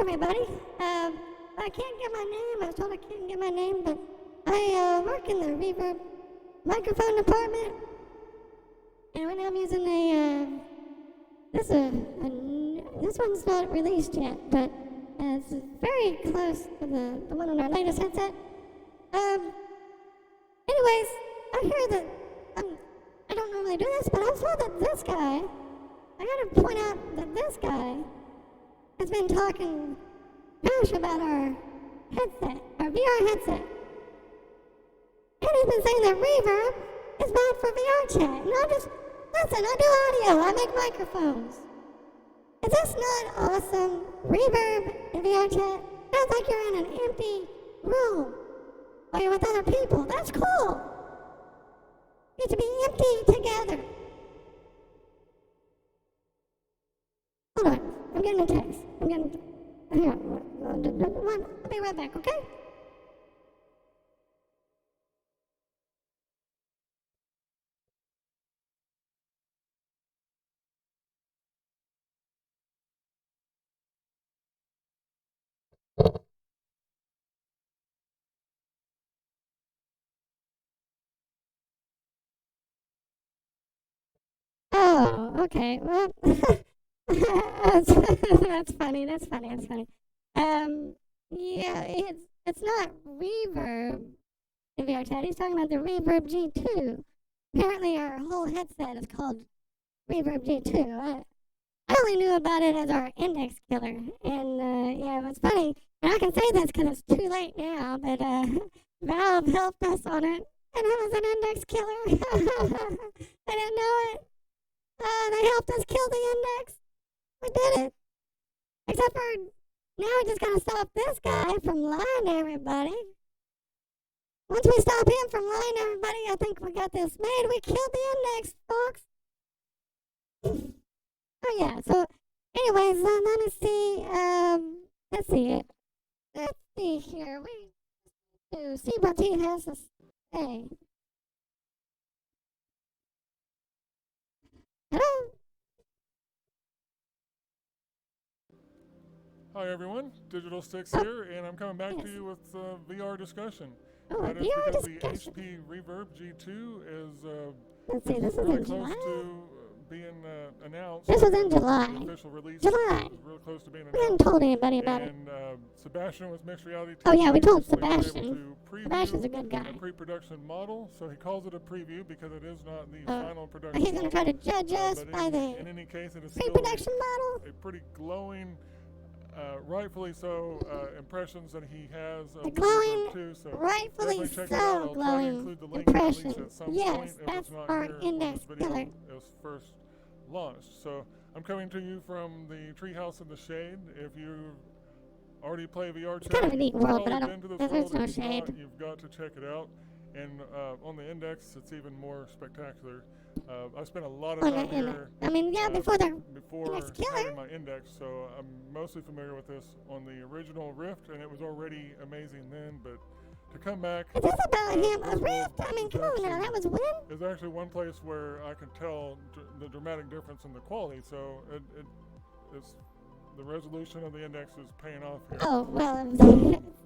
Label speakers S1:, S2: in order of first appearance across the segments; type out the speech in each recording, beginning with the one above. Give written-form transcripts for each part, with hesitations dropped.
S1: everybody. I can't get my name. I was told I can't get my name, but I work in the Reverb microphone department. And right now I'm using this one's not released yet, but it's very close to the one on our latest headset. Anyways, I hear that, I don't normally do this, but I saw that this guy, I gotta point out that this guy has been talking trash about our headset, our VR headset. And he's been saying that Reverb is bad for VRChat. And listen, I do audio, I make microphones. Is this not awesome? Reverb in VRChat? Sounds like you're in an empty room while you're with other people. That's cool. You get to be empty together. Hold on, I'm getting a text. Hang on. I'll be right back, okay? Oh, okay. Well, that's funny. Yeah, it's not Reverb in VRChat. He's talking about the Reverb G2. Apparently, our whole headset is called Reverb G2. I only knew about it as our index killer, and yeah, it's funny. And I can say this because it's too late now, but Valve helped us on it, and it was an index killer. I didn't know it. They helped us kill the index. We did it. Except for now we just gotta stop this guy from lying to everybody. Once we stop him from lying to everybody, I think we got this made. We killed the index, folks. Oh yeah, so anyways, let me see. Let's see it. Let's see here. We to see what he has to say. Hello?
S2: Hi everyone, DigitalStyx here, and I'm coming back to you with VR discussion.
S1: Oh,
S2: That is
S1: VR
S2: because
S1: discussion.
S2: the HP Reverb G2 is
S1: Let's see, this was
S2: really
S1: in
S2: close
S1: July?
S2: to being announced.
S1: This was in July.
S2: The official release
S1: July.
S2: is real close to being
S1: We
S2: announced.
S1: hadn't told anybody about it.
S2: And Sebastian with Mixed Reality
S1: Oh yeah, we
S2: TV
S1: told
S2: recently was able
S1: Sebastian.
S2: to preview
S1: Sebastian's a good guy.
S2: a pre-production model, so he calls it a preview because it is not the final production
S1: He's going to try to judge us
S2: but
S1: by the
S2: in any case, it is still
S1: pre-production model.
S2: a pretty glowing, rightfully so, impressions that he has of
S1: The
S2: the
S1: glowing,
S2: Reverb 2, so
S1: rightfully
S2: definitely check it out.
S1: so
S2: I'll try to
S1: glowing
S2: include the link at least
S1: impression.
S2: at some
S1: Yes,
S2: point if
S1: that's
S2: it's not
S1: our
S2: here when
S1: index
S2: this video
S1: killer.
S2: is first launched. So I'm coming to you from the treehouse in the shade. If you already play VRChat,
S1: It's kind of a neat world, but I
S2: been to
S1: don't.
S2: this
S1: There's
S2: world.
S1: no
S2: If you've not,
S1: shade.
S2: you've got to check it out. And on the index, it's even more spectacular. I spent a lot of time here.
S1: I mean, yeah, before the
S2: before
S1: index killer.
S2: having my index, so I'm mostly familiar with this on the original Rift, and it was already amazing then. But to come back,
S1: Is this about him? A
S2: this
S1: Rift? I mean, come on now, that was when?
S2: There's actually one place where I could tell the dramatic difference in the quality. So it's the resolution of the index is paying off here.
S1: Oh, well,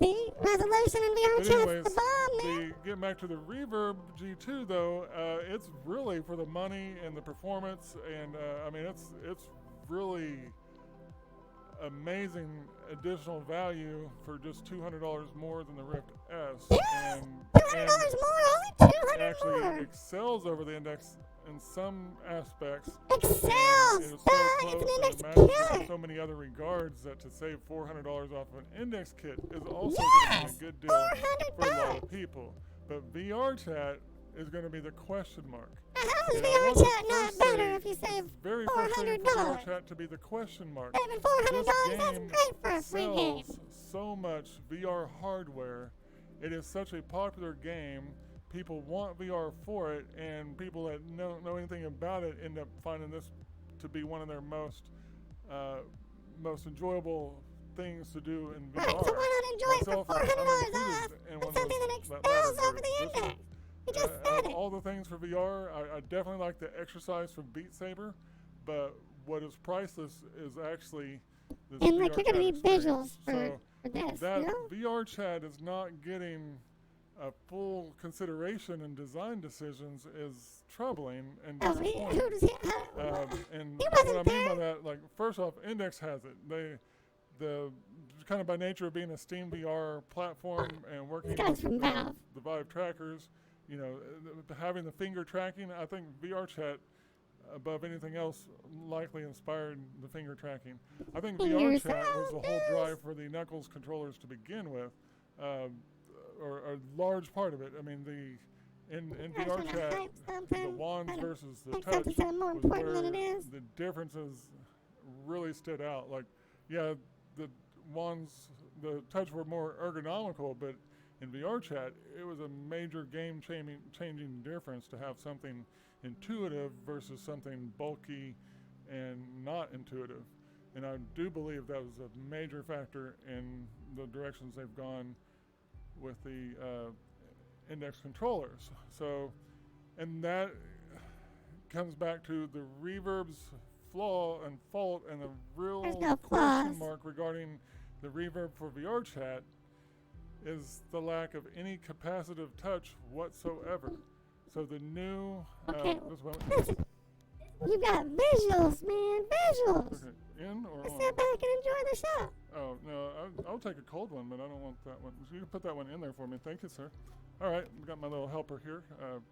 S1: see? Resolution in
S2: But
S1: VRChat's
S2: anyways,
S1: the bomb, man.
S2: getting back to the Reverb G2 though, it's really for the money and the performance, and I mean it's really amazing additional value for just $200 more than the Rift S.
S1: Yes!
S2: And
S1: $200 more, only $200
S2: actually
S1: more.
S2: excels over the index in some aspects.
S1: Excels!
S2: And it is so
S1: It's an
S2: close
S1: index
S2: and matches
S1: killer.
S2: in so many other regards that to save $400 off of an index kit is also
S1: Yes!
S2: going to be a good deal for a lot
S1: $400.
S2: of people. But VRChat is going to be the question mark.
S1: How is
S2: And I want to
S1: VRChat not
S2: first
S1: better
S2: say
S1: if you save
S2: it's very frustrating for
S1: $400?
S2: VRChat to be the question mark.
S1: Saving $400,
S2: This
S1: that's
S2: game
S1: great for a free game.
S2: sells so much VR hardware. It is such a popular game. People want VR for it, and people that don't know anything about it end up finding this to be one of their most enjoyable things to do in VR.
S1: Right, so why not enjoy it for
S2: Myself,
S1: $400
S2: I'm
S1: off
S2: included in
S1: and
S2: one of
S1: something that
S2: those-
S1: excels
S2: latter
S1: over the
S2: group. This is,
S1: index? You just said it.
S2: all the things for VR, I definitely like the exercise from Beat Saber, but what is priceless is actually this
S1: And
S2: VR
S1: like you're gonna
S2: chat
S1: need
S2: experience.
S1: visuals for this,
S2: That
S1: you know?
S2: VR chat is not getting a full consideration in design decisions is troubling and
S1: Oh,
S2: disappointing.
S1: who does he?
S2: And
S1: He
S2: what
S1: wasn't
S2: I mean by
S1: there.
S2: that, like, first off, Index has it. The kind of by nature of being a Steam VR platform and working
S1: This guy's
S2: with
S1: from Valve.
S2: the Vive trackers, you know, having the finger tracking, I think VR chat above anything else likely inspired the finger tracking. I think VR
S1: Fingers
S2: chat was the whole
S1: out,
S2: drive for the Knuckles controllers to begin with, or a large part of it. I mean, in
S1: I'm
S2: VR
S1: trying to
S2: chat,
S1: hype
S2: the
S1: something.
S2: wands
S1: Trying to
S2: versus the
S1: make
S2: touch
S1: something sound more
S2: was
S1: important
S2: where
S1: than it is.
S2: the differences really stood out. Like, yeah, the wands, the touch were more ergonomical, but in VR chat, it was a major game changing difference to have something intuitive versus something bulky and not intuitive. And I do believe that was a major factor in the directions they've gone with the index controllers. So, and that comes back to the Reverb's flaw and fault and a real
S1: There's no
S2: question
S1: flaws.
S2: mark regarding the Reverb for VR chat is the lack of any capacitive touch whatsoever. So the new
S1: Okay,
S2: this one,
S1: listen. You got visuals, man. Visuals.
S2: okay, in or
S1: Just
S2: on?
S1: sit back and enjoy the show.
S2: Oh no, I'll take a cold one, but I don't want that one. So you can put that one in there for me. Thank you, sir. All right, we got my little helper here,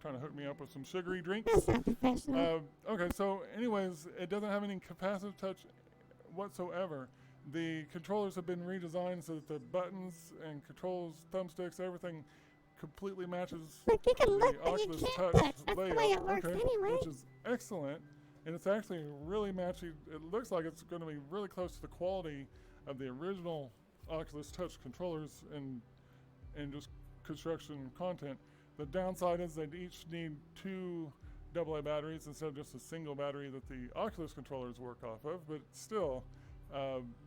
S2: trying to hook me up with some sugary drinks.
S1: That's not professional.
S2: Okay, so anyways, it doesn't have any capacitive touch whatsoever. The controllers have been redesigned so that the buttons and controls, thumbsticks, everything completely matches
S1: Look, you can
S2: the
S1: look, but you
S2: Oculus
S1: can't
S2: Touch
S1: touch. That's
S2: layout.
S1: the way it works
S2: Okay,
S1: anyway.
S2: which is excellent, and it's actually really matching. It looks like it's going to be really close to the quality of the original Oculus Touch controllers and just construction content. The downside is they each need 2 AA batteries instead of just a single battery that the Oculus controllers work off of. But still,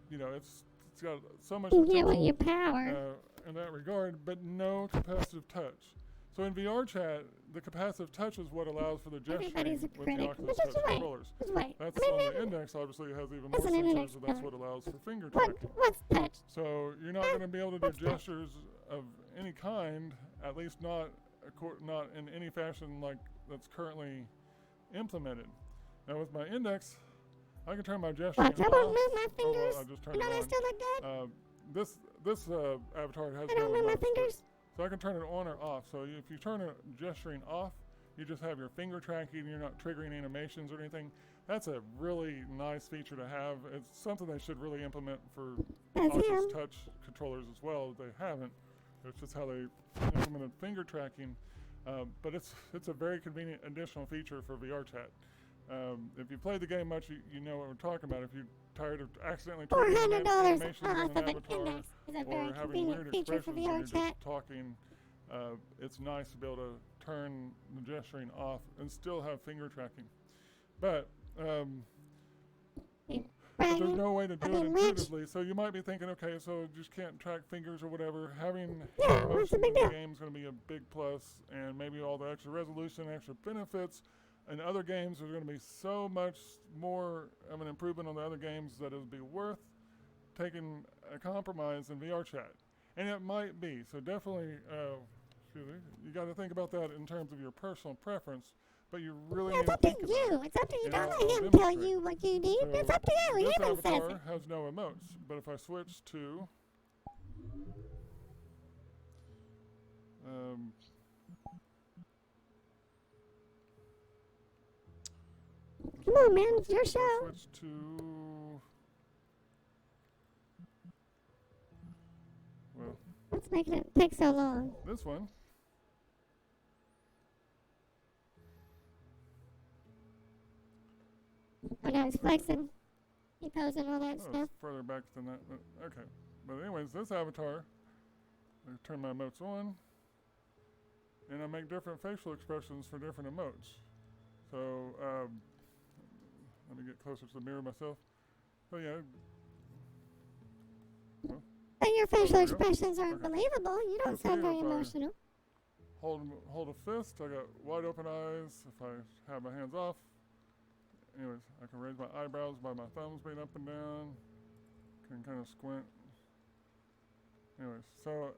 S2: you know, it's got so much
S1: You get what
S2: potential
S1: you power.
S2: in that regard, but no capacitive touch. So in VR chat, the capacitive touch is what allows for the gesturing
S1: Everybody's a
S2: with the
S1: critic.
S2: Oculus
S1: But just
S2: Touch
S1: wait.
S2: controllers.
S1: Just wait.
S2: That's
S1: I
S2: on
S1: mean,
S2: the Index. Obviously, it has even more
S1: That's an
S2: sensors,
S1: index
S2: so that's
S1: card.
S2: what allows for finger
S1: What?
S2: tracking.
S1: What's touch?
S2: So you're not going to be able to do gestures of any kind, at least not in any fashion like that's currently implemented. Now with my Index, I can turn my gesturing
S1: Watch, I
S2: off.
S1: won't move my
S2: Oh,
S1: fingers.
S2: well, I just turned
S1: You know
S2: it
S1: they
S2: on.
S1: still look good.
S2: This avatar has
S1: I
S2: no
S1: don't move my
S2: emotes,
S1: fingers.
S2: so I can turn it on or off. So if you turn it gesturing off, you just have your finger tracking. You're not triggering animations or anything. That's a really nice feature to have. It's something they should really implement for
S1: That's
S2: Oculus
S1: him.
S2: Touch controllers as well. They haven't. It's just how they implemented finger tracking. But it's a very convenient additional feature for VR chat. If you played the game much, you know what we're talking about. If you're tired of accidentally triggering
S1: $400
S2: animations on
S1: off
S2: an
S1: of an
S2: avatar
S1: index is a
S2: or
S1: very
S2: having
S1: convenient
S2: weird
S1: feature for
S2: expressions when you're
S1: VR chat.
S2: just talking, it's nice to be able to turn the gesturing off and still have finger tracking. But there's no way to do it intuitively, so you might be thinking, okay, so you just can't track fingers or whatever. Having
S1: what's the
S2: motion
S1: big
S2: in the
S1: deal?
S2: game is going to be a big plus, and maybe all the extra resolution, extra benefits. And other games are going to be so much more of an improvement on the other games that it would be worth taking a compromise in VR chat. And it might be. So definitely, you got to think about that in terms of your personal preference. But you really
S1: Yeah,
S2: need
S1: it's
S2: to
S1: up to
S2: think about
S1: you.
S2: it.
S1: It's up to you.
S2: And
S1: Don't
S2: I'll
S1: let him tell
S2: demonstrate.
S1: you what you need.
S2: So
S1: It's up to you. He
S2: this
S1: even says
S2: avatar
S1: it.
S2: has no emotes. But if I switch to
S1: Come on, man. It's your
S2: if I
S1: show.
S2: switch to
S1: What's making it take so long?
S2: this one.
S1: Oh, now he's flexing. He posing all that
S2: Oh,
S1: stuff.
S2: it's further back than that. But okay. But anyways, this avatar, I turn my emotes on, and I make different facial expressions for different emotes. So let me get closer to the mirror myself. So yeah,
S1: But your facial
S2: There we go.
S1: expressions aren't
S2: Okay.
S1: believable. You don't
S2: Let's
S1: sound
S2: see
S1: very
S2: if I-
S1: emotional.
S2: hold a fist. I got wide open eyes. If I have my hands off, anyways, I can raise my eyebrows by my thumbs being up and down. can kind of squint. Anyways, so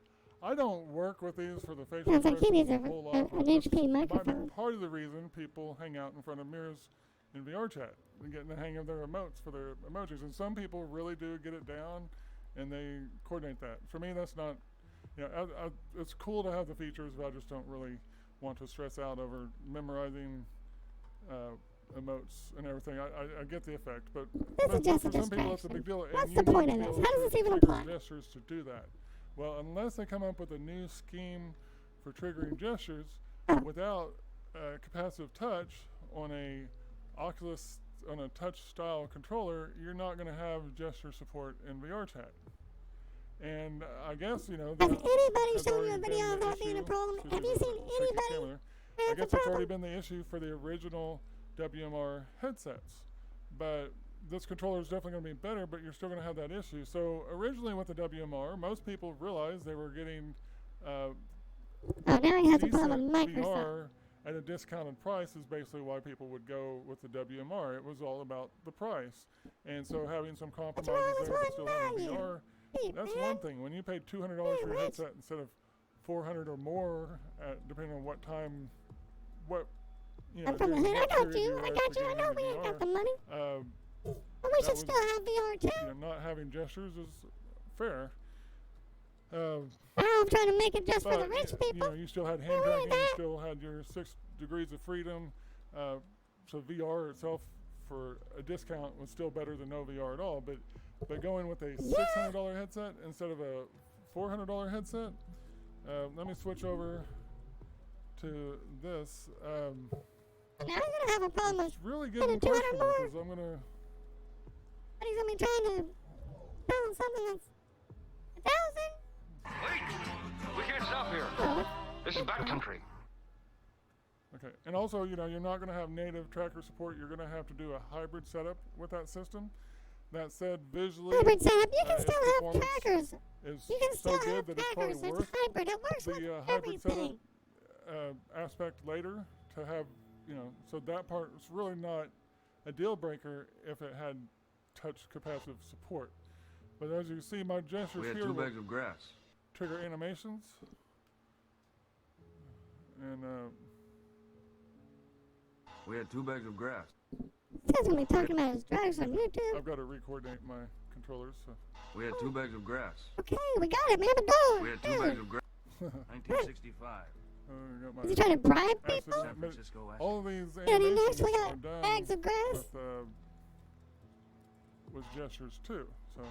S2: I don't work with these for the facial
S1: Sounds like he
S2: expressions
S1: needs
S2: a whole lot.
S1: an
S2: but
S1: HP
S2: this might
S1: microphone.
S2: be part of the reason people hang out in front of mirrors in VRChat and getting the hang of their emotes for their emojis. And some people really do get it down, and they coordinate that. For me, that's not. You know, it's cool to have the features, but I just don't really want to stress out over memorizing emotes and everything. I get the effect, but
S1: This is just
S2: for
S1: a
S2: some people that's a big
S1: distraction.
S2: deal.
S1: What's
S2: and
S1: the
S2: you
S1: point
S2: need
S1: of
S2: to
S1: this?
S2: be able
S1: How does
S2: to
S1: this even
S2: trigger
S1: apply?
S2: gestures to do that. Well, unless they come up with a new scheme for triggering gestures without capacitive touch on a touch style controller, you're not going to have gesture support in VRChat. And I guess, you know,
S1: Has
S2: that
S1: anybody
S2: has
S1: shown you
S2: already
S1: a
S2: been
S1: video of
S2: the
S1: that being a
S2: issue.
S1: problem?
S2: Switch
S1: Have you
S2: over to
S1: seen
S2: the shaky
S1: anybody
S2: camera. I
S1: have a
S2: guess it's already
S1: problem?
S2: been the issue for the original WMR headsets. But this controller is definitely going to be better, but you're still going to have that issue. So originally with the WMR, most people realized they were getting
S1: Oh, now he has a problem
S2: decent
S1: with Microsoft.
S2: VR at a discounted price is basically why people would go with the WMR. It was all about the price. And so having some compromises
S1: wrong
S2: there,
S1: with
S2: but still having
S1: value?
S2: VR,
S1: Hey,
S2: that's
S1: man.
S2: one thing. When you paid $200 for your headset instead of $400 or more, depending on what time, you know,
S1: I'm from the
S2: during
S1: hood. I
S2: what
S1: got
S2: period
S1: you.
S2: were
S1: I
S2: actually
S1: got you. I
S2: getting
S1: know
S2: into
S1: we ain't got
S2: VR,
S1: the money.
S2: uh,
S1: But we
S2: that
S1: should
S2: was,
S1: still have VR too.
S2: you know, not having gestures is fair.
S1: Now I'm trying to make it just for
S2: But
S1: the rich
S2: you
S1: people.
S2: know, you still had hand
S1: Really
S2: tracking, you
S1: that?
S2: still had your 6 degrees of freedom. So VR itself for a discount was still better than no VR at all. But going with a $600 headset instead of a $400 headset, let me switch over to this.
S1: Now I'm gonna have a problem with
S2: It's really
S1: Spending
S2: getting
S1: 200
S2: questionable
S1: more?
S2: because I'm gonna.
S1: but he's gonna be trying to sell something that's $1,000.
S3: Wait! We can't stop here.
S1: Oh,
S3: This is backcountry.
S2: Okay, and also, you know, you're not going to have native tracker support. You're going to have to do a hybrid setup with that system. That said, visually,
S1: hybrid setup. You can
S2: its
S1: still have
S2: performance
S1: trackers.
S2: is
S1: You can
S2: so
S1: still
S2: good
S1: have
S2: that it's
S1: trackers.
S2: probably
S1: It's
S2: worth
S1: hybrid. It works with
S2: the hybrid setup
S1: everything.
S2: aspect later to have, you know, so that part is really not a deal breaker if it had touch capacitive support. But as you see, my gestures
S3: We had
S2: here
S3: 2
S2: will
S3: bags of grass.
S2: trigger animations. And
S3: We had 2 bags of grass.
S1: He's gonna be talking about his drugs on YouTube.
S2: I've got to re-coordinate my controllers. So.
S3: We had 2 bags of grass.
S1: Okay, we got it, man. But go.
S3: We had 2 bags of grass. 1965.
S2: I got my
S1: Is he trying to bribe
S2: acid
S1: people?
S3: San
S2: but
S3: Francisco, West.
S2: all of these
S1: Yeah, he
S2: animations
S1: actually
S2: are
S1: got
S2: done
S1: bags of grass.
S2: with gestures too. So,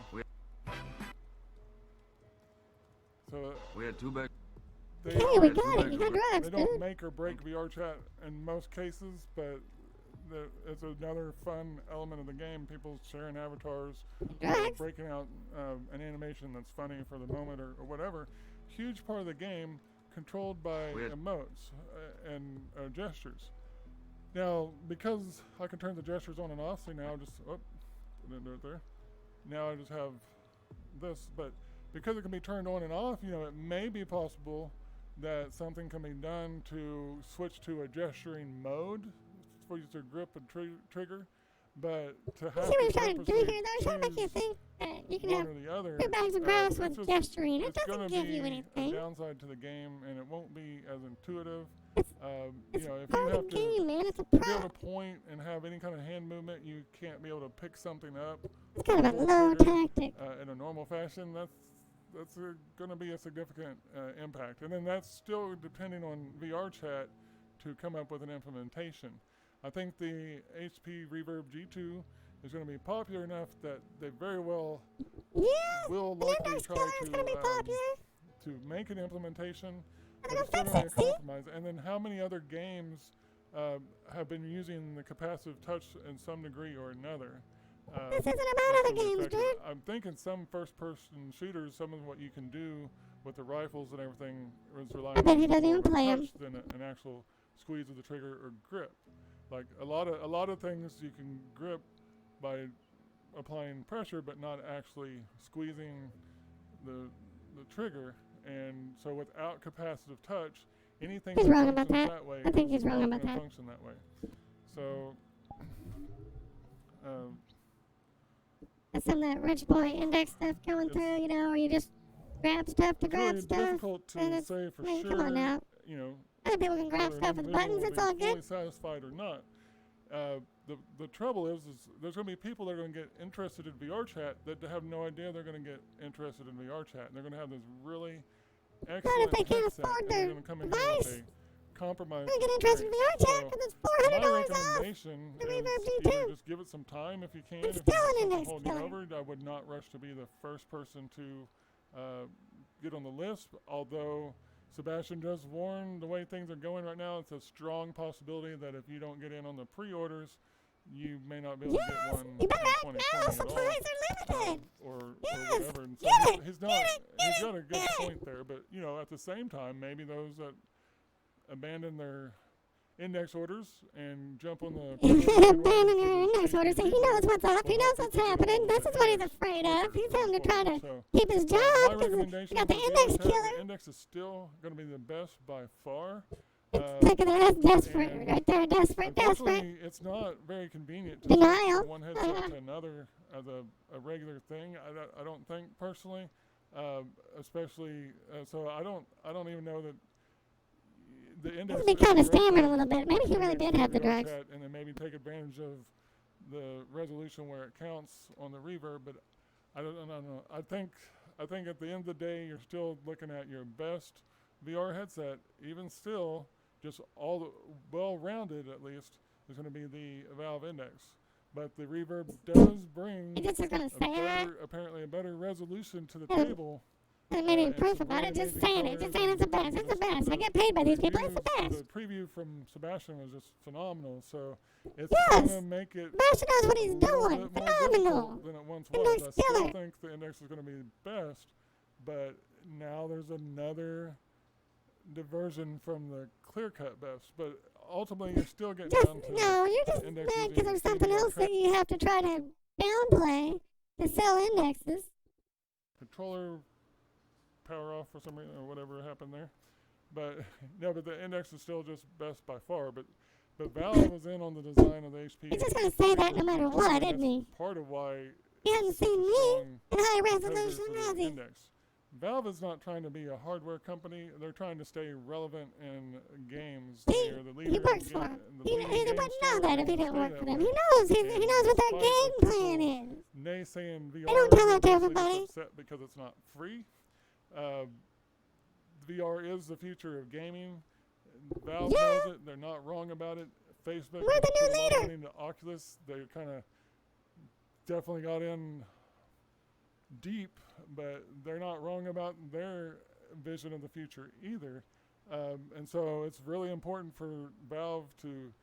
S2: so
S3: We had 2 bags.
S2: they,
S1: Hey, we
S3: Yeah,
S1: got it. You got drugs,
S2: they don't
S1: dude.
S2: make or break VRChat in most cases, but it's another fun element of the game. People sharing avatars,
S1: Drugs.
S2: breaking out an animation that's funny for the moment or whatever. Huge part of the game controlled by
S3: We had-
S2: emotes and gestures. Now, because I can turn the gestures on and off, see now didn't do it there. Now I just have this, but because it can be turned on and off, you know, it may be possible that something can be done to switch to a gesturing mode for you to grip and trigger, but to have
S1: See what he's
S2: to
S1: trying to do
S2: purposely
S1: here? Though he's trying to make you
S2: choose
S1: think that you can
S2: one
S1: have
S2: or the other,
S1: 2 bags of grass
S2: it's
S1: with
S2: just-
S1: gesturing. It
S2: it's
S1: doesn't
S2: gonna
S1: give
S2: be
S1: you
S2: a
S1: anything.
S2: downside to the game, and it won't be as intuitive.
S1: It's,
S2: You
S1: it's
S2: know, if you
S1: part of
S2: have
S1: the
S2: to
S1: game, man. It's a
S2: be able
S1: pro.
S2: to point and have any kind of hand movement, you can't be able to pick something up
S1: It's kind of a
S2: pull
S1: low
S2: trigger,
S1: tactic.
S2: in a normal fashion. That's going to be a significant impact, and then that's still depending on VRChat to come up with an implementation. I think the HP Reverb G2 is going to be popular enough that they very well
S1: Yeah.
S2: will
S1: And
S2: likely
S1: Index
S2: try
S1: Killer is gonna be popular.
S2: to make an implementation, but
S1: gonna
S2: it's still
S1: fix
S2: going
S1: it,
S2: to be
S1: see?
S2: a compromise. And then how many other games have been using the capacitive touch in some degree or another?
S1: This isn't about
S2: that's
S1: other
S2: gonna be
S1: games,
S2: effective.
S1: dude.
S2: I'm thinking some first-person shooters, some of what you can do with the rifles and everything is relying
S1: I bet he
S2: on
S1: doesn't
S2: more
S1: even
S2: of a
S1: play 'em.
S2: touch than an actual squeeze of the trigger or grip. Like a lot of things you can grip by applying pressure, but not actually squeezing the trigger. And so without capacitive touch, anything
S1: He's
S2: that
S1: wrong about
S2: functions
S1: that.
S2: way
S1: I think
S2: is
S1: he's wrong
S2: not
S1: about
S2: gonna
S1: that.
S2: function that way. So
S1: That's some of that rich boy index stuff going through, you know, or you just grab stuff to
S2: It's
S1: grab
S2: really
S1: stuff.
S2: difficult
S1: and
S2: to
S1: it's,
S2: say for
S1: I mean,
S2: sure.
S1: come on now.
S2: You know,
S1: Other people can grab
S2: whether an
S1: stuff with
S2: individual
S1: buttons.
S2: will
S1: It's
S2: be
S1: all
S2: fully
S1: good.
S2: satisfied or not. The trouble is there's going to be people that are going to get interested in VRChat that have no idea they're going to get interested in VRChat, and they're going to have this really
S1: But if
S2: excellent
S1: they can't
S2: headset,
S1: afford
S2: and they're
S1: their
S2: going to come in here
S1: device,
S2: with a compromised
S1: they're going to get interested in
S2: experience.
S1: VRChat
S2: So
S1: because it's
S2: my
S1: $400 off.
S2: recommendation
S1: the
S2: is
S1: Reverb
S2: either
S1: G2.
S2: just give it some time if you can.
S1: It's
S2: If
S1: still
S2: you
S1: an
S2: have something
S1: index
S2: holding you
S1: killer.
S2: over, I would not rush to be the first person to get on the list, although Sebastian does warn the way things are going right now, it's a strong possibility that if you don't get in on the pre-orders, you may not be able to get
S1: Yes,
S2: one
S1: you better act
S2: in
S1: now.
S2: 2020 at all.
S1: Supplies are limited.
S2: Or
S1: Yes,
S2: whatever. And so
S1: get it,
S2: he's not.
S1: get it, get
S2: He's
S1: it,
S2: got a good
S1: get it.
S2: point there, but you know, at the same time, maybe those that abandon their index orders and jump on the
S1: Abandon your index orders. So he knows what's up. He knows what's happening. This is what he's afraid of. He's having to try to keep his job
S2: my
S1: because
S2: recommendation
S1: you got the
S2: for
S1: index
S2: VRChat,
S1: killer.
S2: the index is still going to be the best by far.
S1: Look at that. That's desperate
S2: and
S1: right there. Desperate, desperate.
S2: Unfortunately, it's not very convenient to
S1: Denial.
S2: switch from one headset to another as a regular thing. I don't think personally, especially so I don't even know that the index.
S1: He's been kind of stammering a little bit. Maybe he really did have the drugs.
S2: And then maybe take advantage of the resolution where it counts on the reverb. But I don't know. I think at the end of the day, you're still looking at your best VR headset. Even still, just all the well-rounded at least is going to be the Valve Index. But the reverb does bring
S1: He just is going to say that.
S2: apparently a better resolution to the
S1: Yeah.
S2: table.
S1: I made any
S2: and
S1: proof
S2: some
S1: about it.
S2: really
S1: Just
S2: amazing
S1: saying it.
S2: colors
S1: Just saying it's the
S2: and
S1: best. It's the
S2: just
S1: best. I get paid by these people. It's the
S2: reviews-
S1: best.
S2: The preview from Sebastian was just phenomenal. So it's
S1: Yes.
S2: going to make it
S1: Sebastian knows what he's
S2: a little
S1: doing.
S2: bit more
S1: Phenomenal.
S2: difficult than it once
S1: Index
S2: was. I still
S1: killer.
S2: think the index is going to be best, but now there's another diversion from the clear-cut best. But ultimately, you're still getting
S1: Just,
S2: down to
S1: no, you're
S2: the
S1: just
S2: index
S1: mad
S2: using
S1: because there's
S2: the
S1: something
S2: CDR
S1: else that you have to try to downplay to sell indexes.
S2: controller power off for some reason or whatever happened there. But no, but the index is still just best by far. But Valve was in on the design of the HP.
S1: He's just going to say that no matter what, isn't he?
S2: Part of why
S1: He hasn't
S2: it's such
S1: seen
S2: a
S1: me
S2: strong
S1: in high
S2: competitor
S1: resolution,
S2: for the
S1: has he?
S2: index. Valve is not trying to be a hardware company. They're trying to stay relevant in games.
S1: See,
S2: They're the leader
S1: he
S2: in
S1: works
S2: ga-
S1: for him.
S2: the
S1: He
S2: leading
S1: wouldn't
S2: game
S1: know
S2: store,
S1: that
S2: and
S1: if he
S2: will
S1: didn't
S2: stay
S1: work
S2: that
S1: for them.
S2: way.
S1: He knows. He
S2: And
S1: knows what their
S2: despite
S1: game
S2: the
S1: plan
S2: people
S1: is.
S2: Naysaying VR.
S1: They don't tell that to
S2: basically
S1: everybody.
S2: gets upset because it's not free. VR is the future of gaming. Valve
S1: Yeah.
S2: knows it. They're not wrong about it. Facebook
S1: We're the
S2: put
S1: new
S2: a lot of
S1: leader.
S2: money into Oculus. They kind of definitely got in deep, but they're not wrong about their vision of the future either. And so it's really important for Valve to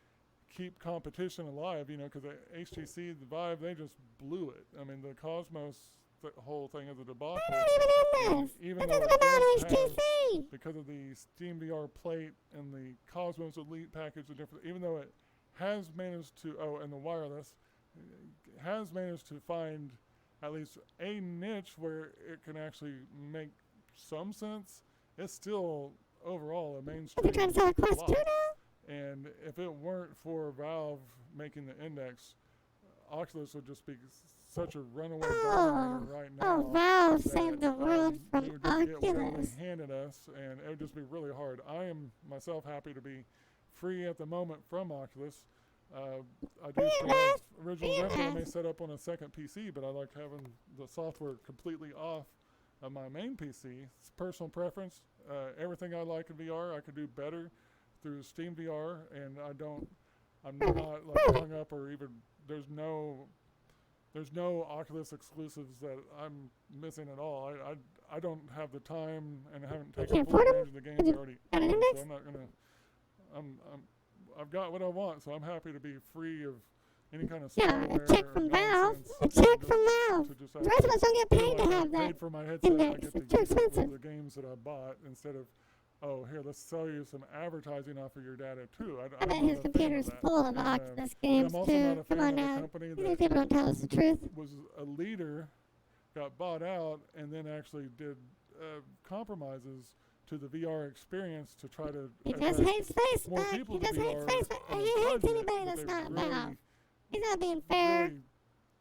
S2: keep competition alive, you know, because the HTC, the Vive, they just blew it. I mean, the Cosmos whole thing is a debacle.
S1: They're not even in this.
S2: Even
S1: This
S2: though
S1: isn't
S2: it
S1: about
S2: does have,
S1: HTC.
S2: because of the Steam VR plate and the Cosmos Elite package, and different, even though it has managed to, and the wireless, has managed to find at least a niche where it can actually make some sense, it's still overall a mainstream.
S1: They're trying to sell a Quest 2
S2: lot.
S1: now?
S2: And if it weren't for Valve making the index, Oculus would just be such a runaway dominator right now.
S1: Oh, Valve
S2: that,
S1: saved the world
S2: we
S1: from
S2: would just get whatever
S1: Oculus.
S2: they handed us, and it would just be really hard. I am myself happy to be free at the moment from Oculus. I do still have original revenue I may set up on a second PC, but I like having the software completely off of my main PC. It's personal preference. Everything I like in VR, I could do better through Steam VR, and I'm not like hung up or even there's no Oculus exclusives that I'm missing at all. I don't have the time and I haven't taken
S1: can't
S2: full
S1: afford 'em?
S2: advantage of the games I already
S1: Got an
S2: own,
S1: index?
S2: so I'm not gonna. I've got what I want, so I'm happy to be free of any kind of
S1: Yeah,
S2: software
S1: a check
S2: or
S1: from Valve.
S2: nonsense.
S1: A check
S2: Just-
S1: from Valve.
S2: to just
S1: The rest of us don't get
S2: feel
S1: paid to
S2: like I
S1: have that.
S2: paid for my headset. I
S1: index.
S2: get to
S1: It's too
S2: use
S1: expensive.
S2: the games that I bought instead of, oh, here, let's sell you some advertising off of your data too.
S1: I bet
S2: I'm
S1: his
S2: not a fan
S1: computer's
S2: of that.
S1: full of
S2: And,
S1: Oculus
S2: but
S1: games
S2: I'm also
S1: too.
S2: not a
S1: Come
S2: fan
S1: on
S2: of a
S1: now.
S2: company
S1: These
S2: that
S1: people don't tell us the truth.
S2: was a leader, got bought out, and then actually did compromises to the VR experience to try to
S1: He just
S2: attract
S1: hates
S2: more
S1: Facebook.
S2: people
S1: He
S2: to
S1: just hates
S2: VR
S1: Facebook.
S2: and
S1: He hates
S2: encourage it,
S1: anybody
S2: but
S1: that's
S2: they
S1: not
S2: really,
S1: Valve. He's not being fair.
S2: really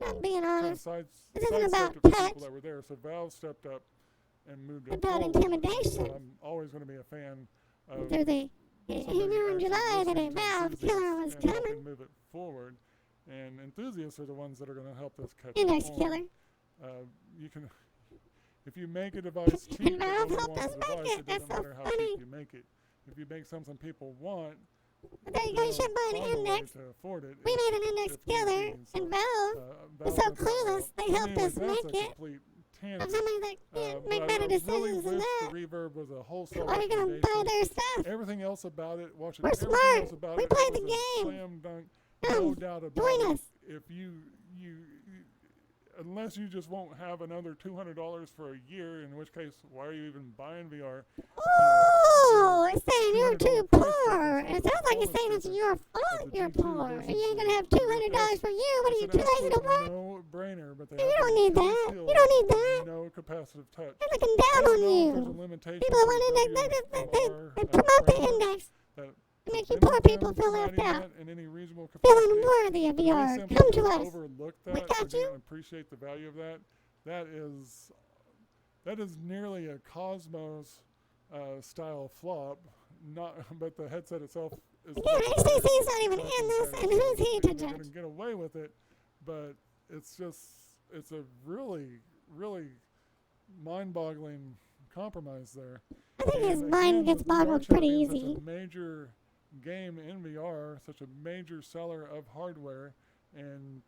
S1: I'm being
S2: kind of
S1: honest.
S2: side,
S1: This isn't
S2: sidestepped
S1: about
S2: a few
S1: touch.
S2: people that were there. So Valve stepped up and moved it
S1: About
S2: forward.
S1: intimidation.
S2: I'm always going to be a fan of
S1: Through the, he
S2: somebody
S1: knew in
S2: actually
S1: July that a
S2: listening to
S1: Valve killer was
S2: enthusiasts and helping
S1: coming.
S2: move it forward. And enthusiasts are the ones that are going to help this catch
S1: Index
S2: on.
S1: killer.
S2: You can, if you make a device cheap,
S1: And
S2: that
S1: Valve
S2: nobody
S1: helped
S2: wants
S1: us
S2: the
S1: make
S2: device,
S1: it.
S2: it
S1: That's
S2: doesn't
S1: so
S2: matter how
S1: funny.
S2: cheap you make it. If you make something people want,
S1: There you go, you should buy an
S2: find a way
S1: index.
S2: to afford it.
S1: We
S2: if-
S1: made an index
S2: if need
S1: killer,
S2: be.
S1: and Valve was
S2: Valve
S1: so
S2: helped us
S1: clueless,
S2: out.
S1: they helped
S2: Anyways,
S1: us make
S2: that's a
S1: it.
S2: complete
S1: Of
S2: tangent.
S1: somebody that can't
S2: But
S1: make
S2: I
S1: better
S2: really
S1: decisions than
S2: wish
S1: that.
S2: the Reverb was a wholesale
S1: Why are you gonna buy
S2: recommendation.
S1: their stuff?
S2: Everything else about it, watching
S1: We're
S2: everything
S1: smart.
S2: else about
S1: We
S2: it,
S1: played
S2: it
S1: the
S2: was a
S1: game.
S2: slam dunk,
S1: Come,
S2: no doubt about
S1: join
S2: it.
S1: us.
S2: If you unless you just won't have another $200 for a year, in which case, why are you even buying VR?
S1: Oh, it's saying you're too
S2: $200 price
S1: poor.
S2: difference,
S1: It sounds like it's
S2: performance
S1: saying it's
S2: difference
S1: your
S2: of
S1: fault
S2: the
S1: you're
S2: G2
S1: poor.
S2: versus
S1: You ain't gonna have
S2: the
S1: $200 for you. What are you,
S2: It's an
S1: too lazy to
S2: absolute
S1: work?
S2: no-brainer, but they
S1: You
S2: have
S1: don't
S2: to
S1: need
S2: really
S1: that.
S2: feel
S1: You don't need that.
S2: no capacitive touch.
S1: They're looking
S2: I
S1: down
S2: don't
S1: on
S2: know if
S1: you.
S2: there's a limitation
S1: People that
S2: for
S1: want index,
S2: WMR,
S1: they promote the
S2: framework
S1: index.
S2: that
S1: To make you
S2: limit
S1: poor people
S2: them
S1: feel
S2: from
S1: left
S2: adding
S1: out.
S2: that in any reasonable
S1: Feeling
S2: capacity.
S1: worthy of
S2: We
S1: VR.
S2: simply
S1: Come to
S2: just
S1: us.
S2: overlooked
S1: We
S2: that.
S1: got
S2: We didn't
S1: you.
S2: appreciate the value of that. That is nearly a Cosmos style flop. But the headset itself is.
S1: Again, HTC's not even in this, and who's he to
S2: They're going
S1: judge?
S2: to get away with it, but it's a really, really mind-boggling compromise there.
S1: I think his
S2: And
S1: mind
S2: again,
S1: gets
S2: with
S1: boggled
S2: VRChat
S1: pretty
S2: being
S1: easy.
S2: Such a major game in VR, such a major seller of hardware, and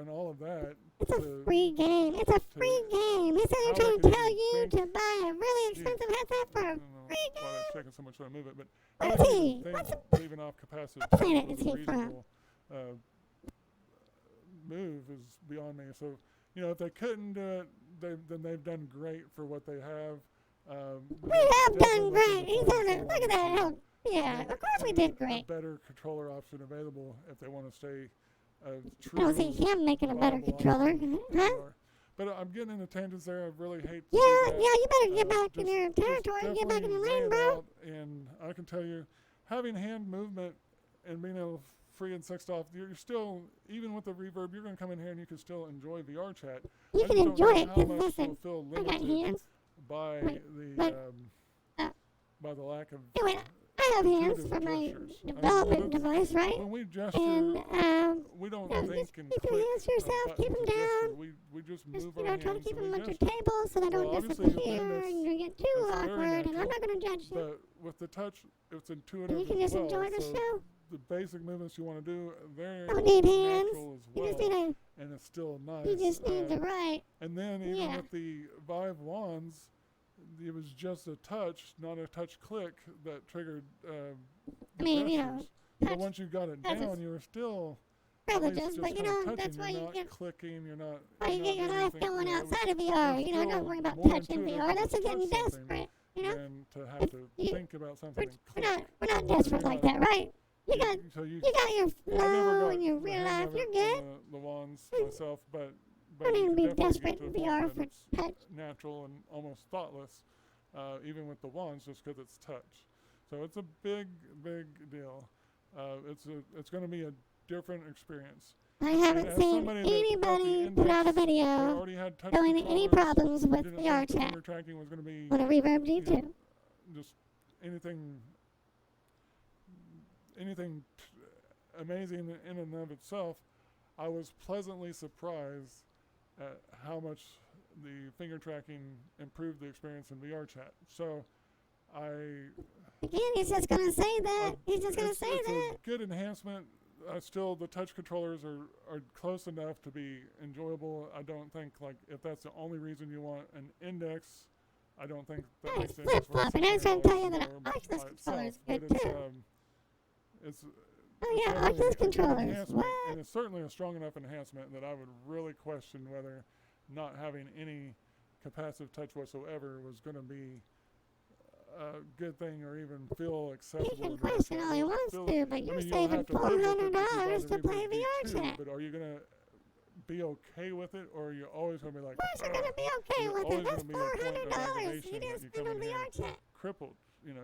S2: all of that.
S1: It's a free game. It's a free game. He's only trying to tell you to buy a really expensive headset for
S2: I
S1: a
S2: don't know
S1: free
S2: why that's
S1: game.
S2: shaking so much when I move it, but
S1: What
S2: how
S1: is
S2: do you
S1: he?
S2: even
S1: What's
S2: think leaving off capacitive
S1: what planet
S2: was
S1: is
S2: a
S1: he from?
S2: reasonable move is beyond me. So, if they couldn't do it, then they've done great for what they have.
S1: We have done great. He's on it. Look at that. How, yeah, of course we did great.
S2: A better controller option available if they want to stay
S1: I don't see him making a better
S2: viable
S1: controller.
S2: option in
S1: Huh?
S2: VR. But I'm getting into tangents there. I really hate to
S1: Yeah,
S2: do that.
S1: you better get back in
S2: Just-
S1: your
S2: just
S1: territory. Get back in your
S2: definitely lay
S1: lane,
S2: it
S1: bro.
S2: out, and I can tell you, having hand movement and being able to free and sexed off, you're still, even with the Reverb, you're going to come in here and you can still enjoy VRChat.
S1: You
S2: I
S1: can
S2: just don't
S1: enjoy
S2: know
S1: it,
S2: how
S1: 'cause
S2: much
S1: listen,
S2: you'll feel
S1: I got
S2: limited
S1: hands.
S2: by
S1: but,
S2: by the lack of
S1: Yeah, wait, I have hands
S2: intuitive
S1: for my
S2: gestures.
S1: development device, right?
S2: When we gesture,
S1: And,
S2: we don't
S1: yeah,
S2: think
S1: just
S2: and
S1: keep your
S2: click
S1: hands to yourself,
S2: buttons
S1: keep them
S2: and gesture.
S1: down.
S2: We just
S1: Just,
S2: move
S1: you
S2: our
S1: know,
S2: hands
S1: try to keep
S2: and
S1: them
S2: we
S1: at your
S2: gesture.
S1: table so they don't
S2: Well, obviously you're
S1: disappear
S2: doing this.
S1: and you get too
S2: It's very
S1: awkward, and I'm
S2: natural,
S1: not going to judge you.
S2: But with the touch, it's intuitive
S1: And you can
S2: as
S1: just
S2: well.
S1: enjoy the
S2: so
S1: show.
S2: the basic movements you want to do, they're
S1: Don't need hands.
S2: natural as
S1: You
S2: well,
S1: just need a,
S2: and it's still nice.
S1: you just need the right.
S2: And then even
S1: Yeah.
S2: with the Vive wands, it was just a touch, not a touch click, that triggered the
S1: I mean, you know,
S2: gestures. But
S1: touch
S2: once you got it
S1: has its
S2: down, you were still at least
S1: privileges,
S2: just
S1: but you
S2: kinda
S1: know,
S2: touching.
S1: that's why
S2: You're
S1: you
S2: not
S1: get,
S2: clicking. You're not.
S1: why you
S2: you're
S1: get
S2: not
S1: your
S2: doing
S1: life
S2: anything,
S1: going
S2: it was
S1: outside of VR.
S2: it's
S1: You know, don't
S2: still
S1: worry about
S2: more
S1: touching
S2: intuitive
S1: VR.
S2: to
S1: That's just
S2: touch
S1: getting
S2: something
S1: desperate. You know,
S2: than to have to
S1: you-
S2: think about
S1: we're,
S2: something and
S1: we're
S2: click.
S1: not desperate like that, right? You got
S2: So
S1: you got your
S2: I never
S1: flow
S2: got
S1: and your
S2: the
S1: real
S2: hang
S1: life.
S2: of
S1: You're
S2: it
S1: good.
S2: on the wands
S1: You
S2: myself, but
S1: don't
S2: you
S1: even
S2: can
S1: be
S2: definitely
S1: desperate
S2: get to
S1: in
S2: a point
S1: VR
S2: that
S1: for
S2: it's
S1: touch.
S2: natural and almost thoughtless, even with the wands, just because it's touch. So it's a big deal. It's going to be a different experience.
S1: I
S2: And
S1: haven't
S2: as
S1: seen
S2: somebody that felt the
S1: anybody put out a
S2: index, they
S1: video
S2: already had touch
S1: showing any
S2: controllers,
S1: problems with
S2: didn't
S1: VR
S2: think the
S1: chat
S2: finger tracking was going to be
S1: on a Reverb
S2: you
S1: G2.
S2: know, just anything amazing in and of itself. I was pleasantly surprised at how much the finger tracking improved the experience in VRChat. So
S1: Again, he's just gonna say that. He's just gonna say
S2: it's
S1: that.
S2: a good enhancement. Still, the touch controllers are close enough to be enjoyable. I don't think, like, if that's the only reason you want an index, I don't think that
S1: Hey,
S2: makes
S1: it's
S2: sense.
S1: flip-flop, and I was trying to tell you that Oculus controller's good too.
S2: It's
S1: Oh yeah,
S2: certainly a
S1: Oculus
S2: good
S1: controllers.
S2: enhancement,
S1: What?
S2: and it's certainly a strong enough enhancement that I would really question whether not having any capacitive touch whatsoever was going to be a good thing or even feel acceptable.
S1: He can
S2: to the
S1: question
S2: rest
S1: all he
S2: of us.
S1: wants
S2: Feel-
S1: to, but
S2: I
S1: you're
S2: mean, you'll
S1: saving
S2: have to live with it if you buy
S1: $400
S2: the
S1: to play
S2: Reverb
S1: VR
S2: G2,
S1: chat.
S2: But are you going to be okay with it, or are you always going to be like,
S1: Of course you're gonna be okay
S2: you're
S1: with
S2: always
S1: it. That's
S2: gonna be a point of
S1: $400.
S2: aggravation
S1: You
S2: that
S1: just
S2: you
S1: spend
S2: come
S1: on
S2: in here
S1: VR chat.
S2: crippled?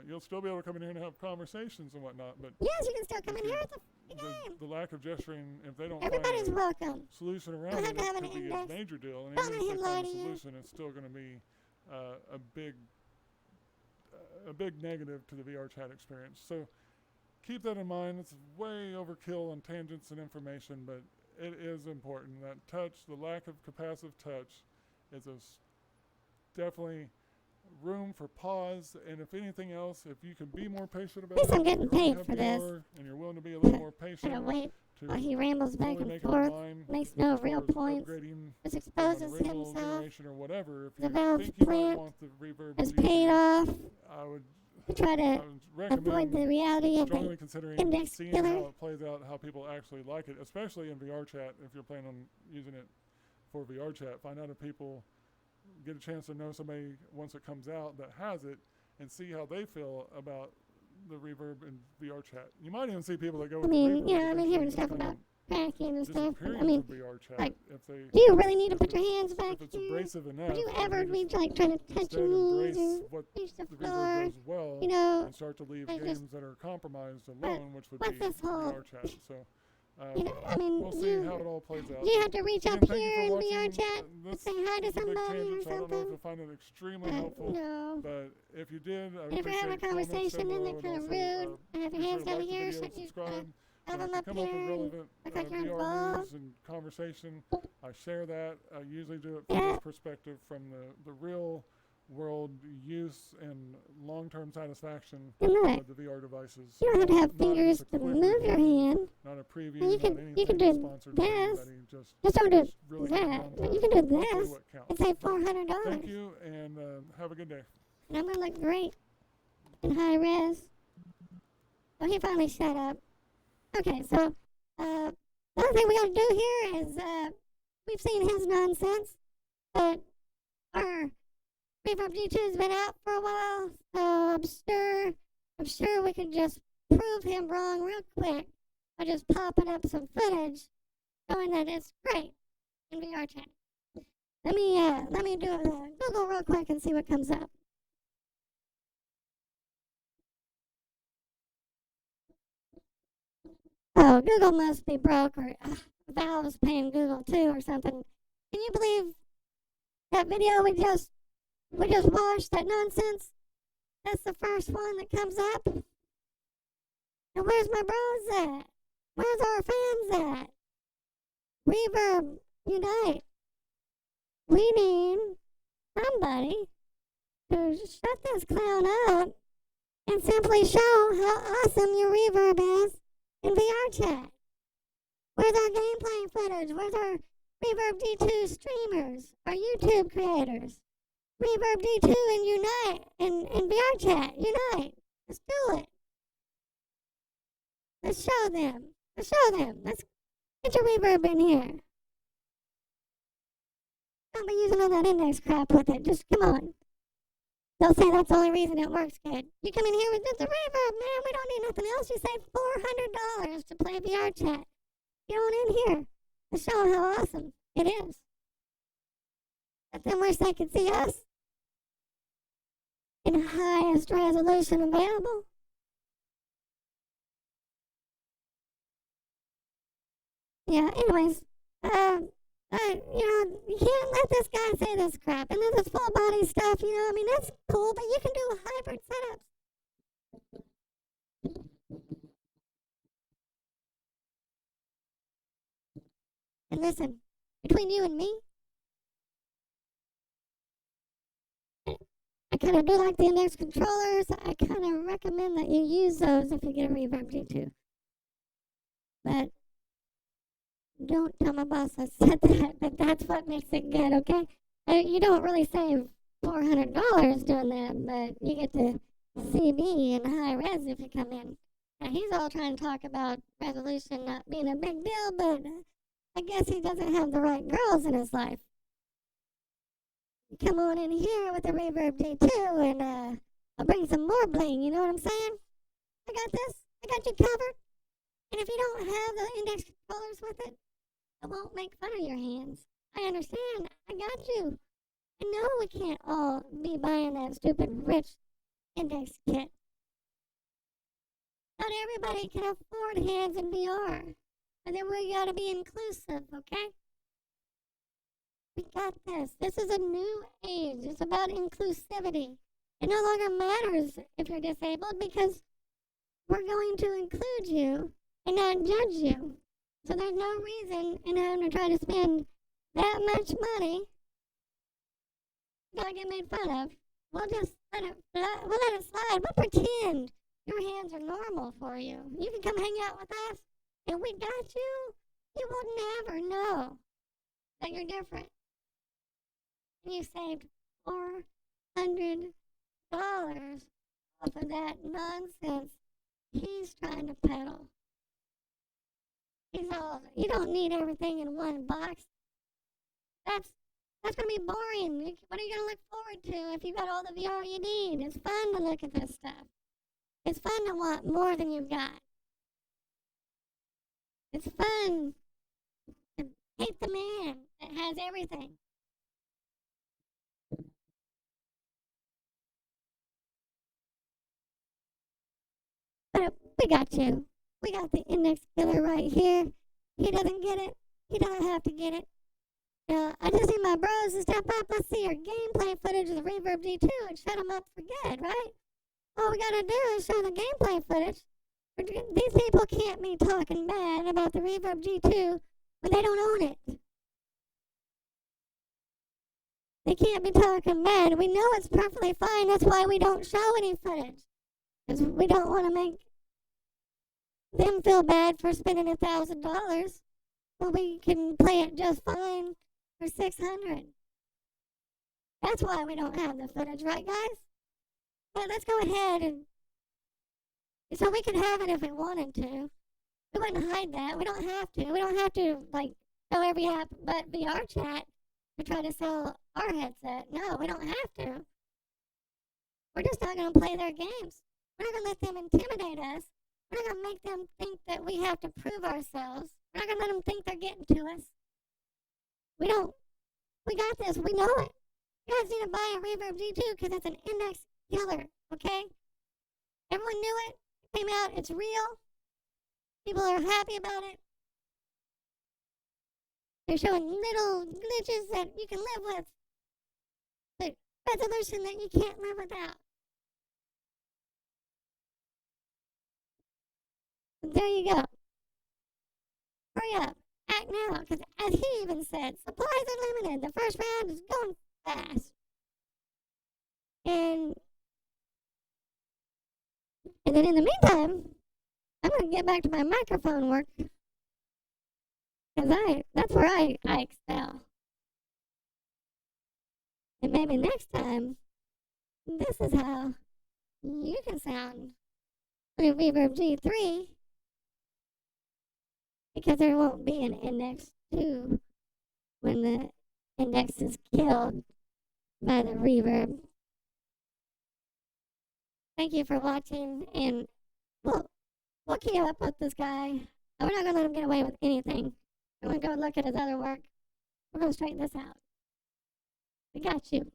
S2: you'll still be able to come in here and have conversations and whatnot, but
S1: Yes, you can still come in here. It's a
S2: the,
S1: game.
S2: the lack of gesturing, if they don't
S1: Everybody's
S2: find
S1: welcome.
S2: a solution around
S1: Don't
S2: it,
S1: have to have
S2: it
S1: an
S2: could be a
S1: index.
S2: major deal. And
S1: Don't
S2: even
S1: let
S2: if
S1: him
S2: they
S1: lie
S2: find a
S1: to you.
S2: solution, it's still going to be a big negative to the VRChat experience. So keep that in mind. It's way overkill on tangents and information, but it is important. That touch, the lack of capacitive touch, is definitely room for pause. And if anything else, if you can be more patient about
S1: At least
S2: it,
S1: I'm getting
S2: you already
S1: paid
S2: have
S1: for
S2: the
S1: this.
S2: hour and you're willing to be a little more
S1: Gotta
S2: patient
S1: wait
S2: to
S1: while he rambles back
S2: fully
S1: and
S2: make up
S1: forth.
S2: your mind
S1: Makes no
S2: as
S1: real
S2: far as
S1: points.
S2: upgrading
S1: Just
S2: from an
S1: exposes
S2: original
S1: himself.
S2: generation or whatever. If
S1: The
S2: you
S1: Valve
S2: think you might
S1: plant
S2: want the Reverb
S1: is
S2: G2,
S1: paid off
S2: I would
S1: to try to avoid
S2: recommend
S1: the reality of
S2: strongly
S1: the
S2: considering
S1: index
S2: seeing
S1: killer.
S2: how it plays out, how people actually like it, especially in VRChat. If you're planning on using it for VRChat, find out if people get a chance to know somebody once it comes out that has it, and see how they feel about the Reverb in VRChat. You might even see people that go with the Reverb.
S1: I've been hearing
S2: eventually
S1: stuff
S2: kind
S1: about
S2: of
S1: cracking and stuff.
S2: disappearing
S1: I mean,
S2: from VRChat
S1: like,
S2: if they
S1: do you really need to put your hands back
S2: if it's
S1: here?
S2: abrasive enough.
S1: Would you
S2: then
S1: ever
S2: just
S1: be like trying to touch
S2: instead
S1: your knees
S2: embrace
S1: or
S2: what
S1: reach the
S2: the
S1: floor?
S2: Reverb does well
S1: You know,
S2: and start to leave
S1: I
S2: games
S1: just-
S2: that are compromised alone, which would
S1: what's
S2: be
S1: this whole-
S2: VRChat. So
S1: we'll
S2: we'll see how it all plays out.
S1: you have to reach
S2: Again,
S1: up
S2: thank you
S1: here
S2: for
S1: in VR
S2: watching.
S1: chat and
S2: This
S1: say hi to
S2: is a big
S1: somebody or
S2: tangent, so I don't know if
S1: something.
S2: you'll find it extremely helpful.
S1: No.
S2: But if you did, I would
S1: And if you're having a
S2: appreciate comments
S1: conversation
S2: down
S1: and
S2: below,
S1: they're kind of
S2: and
S1: rude,
S2: also,
S1: and have
S2: be
S1: your
S2: sure
S1: hands
S2: to
S1: down
S2: like the
S1: here,
S2: video,
S1: should you
S2: subscribe.
S1: have them
S2: If
S1: up
S2: you come up with
S1: here?
S2: relevant
S1: Look like you're
S2: VR
S1: involved.
S2: news and conversation, I share that. I usually do it from
S1: Yeah.
S2: this perspective, from the real world use and long-term satisfaction
S1: And look,
S2: of the VR devices.
S1: you don't have to have
S2: Not
S1: fingers
S2: just a
S1: to
S2: quick
S1: move your
S2: review,
S1: hand.
S2: not a preview,
S1: You
S2: not
S1: can-
S2: anything
S1: you can do
S2: sponsored by
S1: this.
S2: anybody. Just
S1: don't do
S2: really
S1: that.
S2: getting down to
S1: You can do
S2: hopefully
S1: this
S2: what counts.
S1: and save
S2: So,
S1: $400.
S2: thank you, and have a good day.
S1: And I'm gonna look great in high res. Oh, he finally shut up. Okay, so the other thing we gotta do here is we've seen his nonsense, but our Reverb G2's been out for a while, so I'm sure we can just prove him wrong real quick by just popping up some footage showing that it's great in VRChat. Let me do a Google real quick and see what comes up. Oh, Google must be broke, or Valve's paying Google too, or something. Can you believe that video we just watched? That nonsense. That's the first one that comes up. And where's my bros at? Where's our fans at? Reverb Unite. We need somebody to shut this clown up and simply show how awesome your reverb is in VRChat. Where's our gameplay footage? Where's our Reverb G2 streamers? Our YouTube creators? Reverb G2 and Unite and VRChat. Unite. Let's do it. Let's show them. Let's get your reverb in here. Don't be using all that index crap with it. Just come on. They'll say that's the only reason it works good. You come in here with just a reverb, man. We don't need nothing else. You save $400 to play VRChat. Get on in here and show them how awesome it is. But then wish they could see us in highest resolution available. Yeah, anyways, you can't let this guy say this crap. And then this full body stuff, I mean, that's cool, but you can do hybrid setups. And listen, between you and me, I kind of do like the index controllers. I kind of recommend that you use those if you get a Reverb G2. But don't tell my boss I said that, but that's what makes it good, okay? You don't really save $400 doing that, but you get to see me in high res if you come in. Now, he's all trying to talk about resolution not being a big deal, but I guess he doesn't have the right girls in his life. Come on in here with the Reverb G2 and I'll bring some more bling, you know what I'm saying? I got this. I got you covered. And if you don't have the index controllers with it, I won't make fun of your hands. I understand. I got you. I know we can't all be buying that stupid rich index kit. Not everybody can afford hands in VR. And then we gotta be inclusive, okay? We got this. This is a new age. It's about inclusivity. It no longer matters if you're disabled because we're going to include you and not judge you. So there's no reason in having to try to spend that much money. Gotta get made fun of. We'll just let it slide. We'll pretend your hands are normal for you. You can come hang out with us, and we got you. You will never know that you're different. And you saved $400 off of that nonsense he's trying to peddle. He's all, you don't need everything in one box. That's going to be boring. What are you going to look forward to if you've got all the VR you need? It's fun to look at this stuff. It's fun to want more than you've got. It's fun to hate the man that has everything. But we got you. We got the index killer right here. He doesn't get it. He doesn't have to get it. I just need my bros to step up. Let's see your gameplay footage of the Reverb G2 and shut them up for good, right? All we gotta do is show the gameplay footage. These people can't be talking bad about the Reverb G2 when they don't own it. They can't be talking bad. We know it's perfectly fine. That's why we don't show any footage. Because we don't want to make them feel bad for spending $1,000 when we can play it just fine for $600. That's why we don't have the footage, right, guys? But let's go ahead and so we could have it if we wanted to. We wouldn't hide that. We don't have to. We don't have to like show every app but VRChat to try to sell our headset. No, we don't have to. We're just not going to play their games. We're not going to let them intimidate us. We're not going to make them think that we have to prove ourselves. We're not going to let them think they're getting to us. We got this. We know it. You guys need to buy a Reverb G2 because it's an index killer, okay? Everyone knew it. It came out. It's real. People are happy about it. They're showing little glitches that you can live with. But resolution that you can't live without. There you go. Hurry up. Act now. Because as he even said, supplies are limited. The first round is going fast. And then in the meantime, I'm going to get back to my microphone work. Because that's where I excel. And maybe next time, this is how you can sound with Reverb G3. Because there won't be an index 2 when the index is killed by the reverb. Thank you for watching, and we'll keep up with this guy. We're not going to let him get away with anything. I'm going to go look at his other work. We're going to straighten this out. We got you.